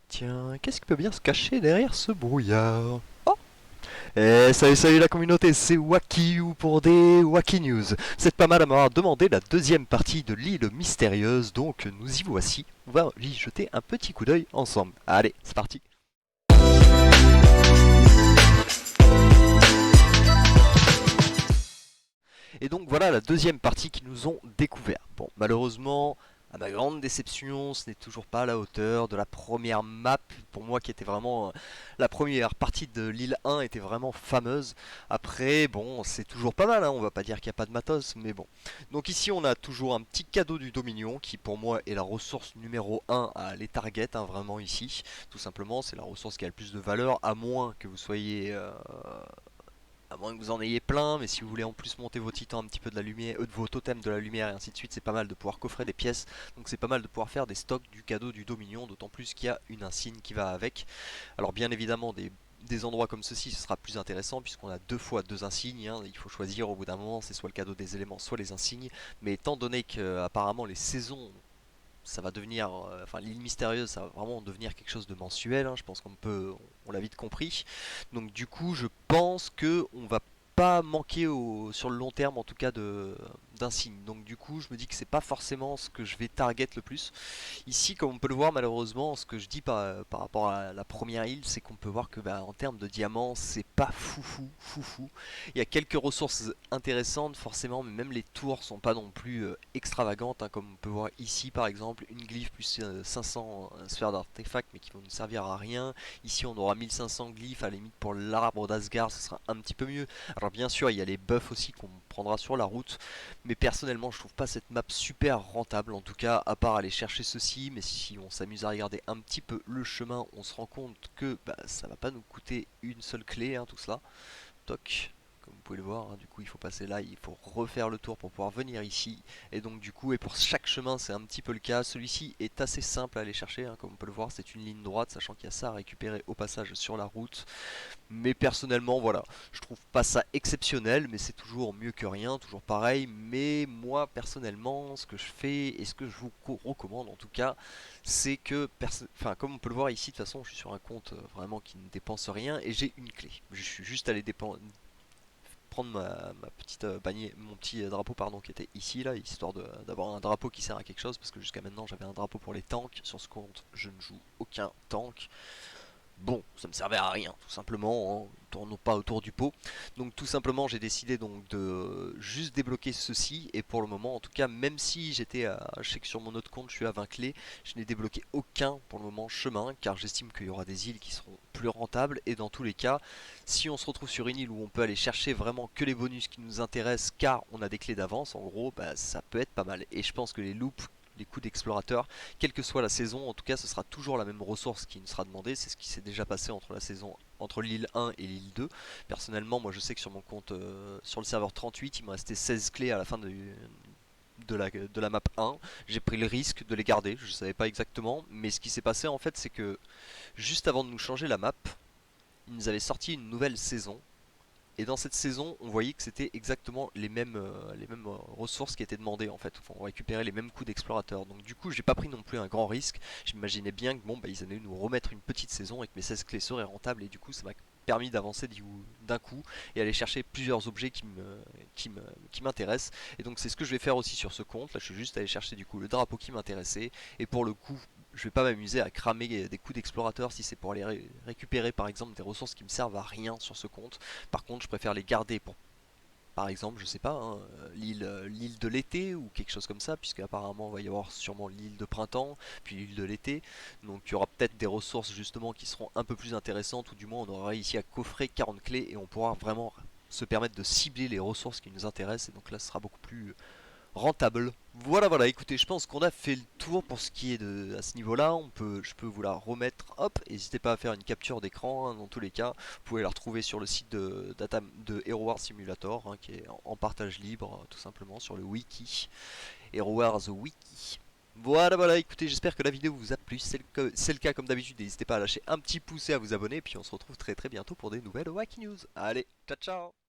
Tiens, qu'est-ce qui peut bien se cacher derrière ce brouillard? Oh. Salut la communauté, c'est Wakiu pour des Waki News. Vous êtes pas mal à m'avoir demandé la deuxième partie de l'île mystérieuse, donc nous y voici. On va y jeter un petit coup d'œil ensemble. Allez, c'est parti. Et donc voilà la deuxième partie qu'ils nous ont découvert. Bon, malheureusement, à ma grande déception, ce n'est toujours pas à la hauteur de la première map. Pour moi qui était vraiment... la première partie de l'île 1 était vraiment fameuse. Après, bon, c'est toujours pas mal, hein, on va pas dire qu'il n'y a pas de matos, mais bon. Donc ici on a toujours un petit cadeau du Dominion, qui pour moi est la ressource numéro 1 à les targets, hein, vraiment ici. Tout simplement, c'est la ressource qui a le plus de valeur, à moins que vous soyez... à moins que vous en ayez plein, mais si vous voulez en plus monter vos titans un petit peu de la lumière, de vos totems de la lumière et ainsi de suite, c'est pas mal de pouvoir coffrer des pièces. Donc c'est pas mal de pouvoir faire des stocks du cadeau du Dominion, d'autant plus qu'il y a une insigne qui va avec. Alors bien évidemment des endroits comme ceci, ce sera plus intéressant puisqu'on a deux fois deux insignes, hein. Il faut choisir au bout d'un moment, c'est soit le cadeau des éléments, soit les insignes. Mais étant donné que apparemment les saisons ça va devenir, enfin l'île mystérieuse, ça va vraiment devenir quelque chose de mensuel, hein, je pense on l'a vite compris. Donc du coup, je pense que on va pas manquer sur le long terme, en tout cas d'insignes. Donc du coup, je me dis que c'est pas forcément ce que je vais target le plus. Ici, comme on peut le voir, malheureusement, ce que je dis par rapport à la première île, c'est qu'on peut voir que en termes de diamants, c'est pas foufou. Il y a quelques ressources intéressantes, forcément, mais même les tours sont pas non plus extravagantes, hein, comme on peut voir ici, par exemple, une glyphe plus 500 sphères d'artefacts, mais qui vont nous servir à rien. Ici, on aura 1500 glyphes, à la limite pour l'arbre d'Asgard, ce sera un petit peu mieux. Alors bien sûr, il y a les buffs aussi qu'on prendra sur la route, mais personnellement, je trouve pas cette map super rentable, en tout cas, à part aller chercher ceci. Mais si on s'amuse à regarder un petit peu le chemin, on se rend compte que ça va pas nous coûter une seule clé, hein, tout cela. Toc. Comme vous pouvez le voir, hein, du coup il faut passer là, il faut refaire le tour pour pouvoir venir ici. Et donc du coup, et pour chaque chemin c'est un petit peu le cas. Celui-ci est assez simple à aller chercher, hein, comme on peut le voir, c'est une ligne droite, sachant qu'il y a ça à récupérer au passage sur la route. Mais personnellement, voilà, je trouve pas ça exceptionnel, mais c'est toujours mieux que rien, toujours pareil. Mais moi, personnellement, ce que je fais et ce que je vous recommande en tout cas, c'est que, enfin, comme on peut le voir ici, de toute façon, je suis sur un compte vraiment qui ne dépense rien et j'ai une clé. Je suis juste allé prendre ma petite mon petit drapeau pardon qui était ici là, histoire d'avoir un drapeau qui sert à quelque chose parce que jusqu'à maintenant j'avais un drapeau pour les tanks. Sur ce compte, je ne joue aucun tank. Bon, ça me servait à rien, tout simplement, hein, tournons pas autour du pot. Donc tout simplement, j'ai décidé donc de juste débloquer ceci, et pour le moment, en tout cas, même si j'étais je sais que sur mon autre compte, je suis à 20 clés, je n'ai débloqué aucun pour le moment chemin, car j'estime qu'il y aura des îles qui seront plus rentables, et dans tous les cas, si on se retrouve sur une île où on peut aller chercher vraiment que les bonus qui nous intéressent, car on a des clés d'avance, en gros, ça peut être pas mal. Et je pense que les loops les coups d'explorateur, quelle que soit la saison, en tout cas ce sera toujours la même ressource qui nous sera demandée, c'est ce qui s'est déjà passé entre la saison entre l'île 1 et l'île 2. Personnellement, moi je sais que sur mon compte sur le serveur 38, il me restait 16 clés à la fin de la map 1. J'ai pris le risque de les garder, je ne savais pas exactement, mais ce qui s'est passé en fait, c'est que juste avant de nous changer la map, ils nous avaient sorti une nouvelle saison. Et dans cette saison, on voyait que c'était exactement les mêmes ressources qui étaient demandées en fait. Enfin, on récupérait les mêmes coups d'explorateur. Donc du coup, j'ai pas pris non plus un grand risque. J'imaginais bien que bon, ils allaient nous remettre une petite saison et que mes 16 clés seraient rentables. Et du coup, ça m'a permis d'avancer d'un coup et aller chercher plusieurs objets qui me, qui m'intéressent. Et donc c'est ce que je vais faire aussi sur ce compte. Là, je suis juste allé chercher du coup le drapeau qui m'intéressait. Et pour le coup, je vais pas m'amuser à cramer des coups d'explorateur si c'est pour aller récupérer par exemple des ressources qui me servent à rien sur ce compte. Par contre, je préfère les garder pour, par exemple, je sais pas, hein, l'île de l'été ou quelque chose comme ça, puisque apparemment il va y avoir sûrement l'île de printemps, puis l'île de l'été. Donc il y aura peut-être des ressources justement qui seront un peu plus intéressantes, ou du moins on aura réussi à coffrer 40 clés et on pourra vraiment se permettre de cibler les ressources qui nous intéressent. Et donc là, ce sera beaucoup plus rentable. Voilà, écoutez, je pense qu'on a fait le tour pour ce qui est de à ce niveau-là. Je peux vous la remettre. Hop, n'hésitez pas à faire une capture d'écran, hein, dans tous les cas. Vous pouvez la retrouver sur le site de Hero Wars Simulator, hein, qui est en partage libre, tout simplement, sur le wiki. Hero Wars Wiki. Voilà, écoutez, j'espère que la vidéo vous a plu. C'est le cas comme d'habitude, n'hésitez pas à lâcher un petit pouce et à vous abonner. Et puis on se retrouve très bientôt pour des nouvelles Wacky News. Allez, ciao ciao.